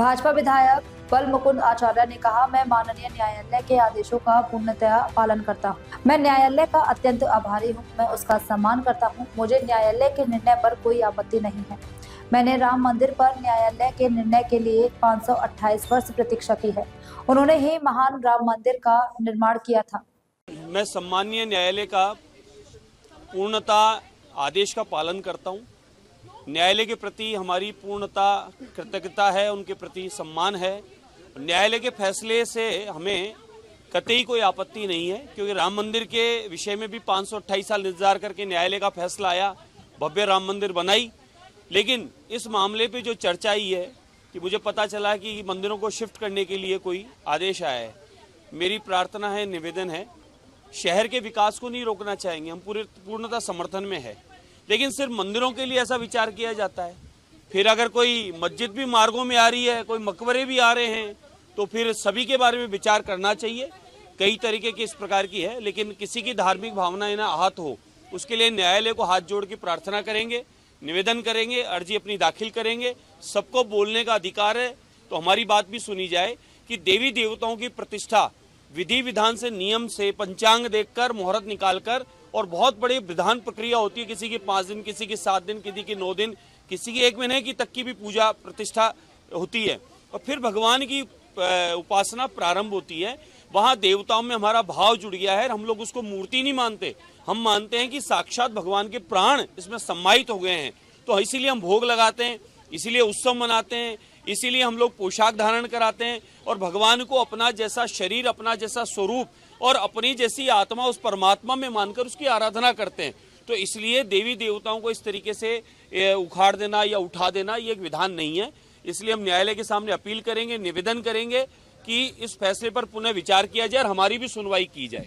भाजपा विधायक बल मुकुंद आचार्य ने कहा, मैं माननीय न्यायालय के आदेशों का पूर्णतया पालन करता हूं। मैं न्यायालय का अत्यंत आभारी हूं। मैं उसका सम्मान करता हूं। मुझे न्यायालय के निर्णय पर कोई आपत्ति नहीं है। मैंने राम मंदिर पर न्यायालय के निर्णय के लिए 528 वर्ष प्रतीक्षा की है। उन्होंने ही महान राम मंदिर का निर्माण किया था। मैं सम्मानीय न्यायालय का पूर्णता आदेश का पालन करता हूं। न्यायालय के प्रति हमारी पूर्णता कृतज्ञता है, उनके प्रति सम्मान है। न्यायालय के फैसले से हमें कतई कोई आपत्ति नहीं है, क्योंकि राम मंदिर के विषय में भी 528 साल इंतजार करके न्यायालय का फैसला आया, भव्य राम मंदिर बनाई। लेकिन इस मामले पे जो चर्चा आई है कि मुझे पता चला कि मंदिरों को शिफ्ट करने के लिए कोई आदेश आया है। मेरी प्रार्थना है, निवेदन है, शहर के विकास को नहीं रोकना चाहेंगे, हम पूर्णतः समर्थन में है, लेकिन सिर्फ मंदिरों के लिए ऐसा विचार किया जाता है। फिर अगर कोई मस्जिद भी मार्गों में आ रही है, कोई मकबरे भी आ रहे हैं, तो फिर सभी के बारे में विचार करना चाहिए। कई तरीके की इस प्रकार की है, लेकिन किसी की धार्मिक भावनाएं ना आहत हो, उसके लिए न्यायालय को हाथ जोड़ के प्रार्थना करेंगे, निवेदन करेंगे, अर्जी अपनी दाखिल करेंगे। सबको बोलने का अधिकार है, तो हमारी बात भी सुनी जाए कि देवी देवताओं की प्रतिष्ठा विधि विधान से, नियम से, पंचांग देखकर, मुहूर्त निकालकर, और बहुत बड़ी विधान प्रक्रिया होती है। किसी की 5 दिन, किसी की 7 दिन, किसी की 9 दिन, किसी की 1 महीने की तक की भी पूजा प्रतिष्ठा होती है। और फिर भगवान की उपासना प्रारंभ होती है। वहां देवताओं में हमारा भाव जुड़ गया है। हम लोग उसको मूर्ति नहीं मानते, हम मानते हैं कि साक्षात भगवान के प्राण इसमें सम्मानित हो गए हैं। तो इसीलिए हम भोग लगाते हैं, इसीलिए उत्सव मनाते हैं, इसीलिए हम लोग पोशाक धारण कराते हैं और भगवान को अपना जैसा शरीर, अपना जैसा स्वरूप और अपनी जैसी आत्मा उस परमात्मा में मानकर उसकी आराधना करते हैं। तो इसलिए देवी देवताओं को इस तरीके से उखाड़ देना या उठा देना ये एक विधान नहीं है। इसलिए हम न्यायालय के सामने अपील करेंगे, निवेदन करेंगे कि इस फैसले पर पुनः विचार किया जाए और हमारी भी सुनवाई की जाए।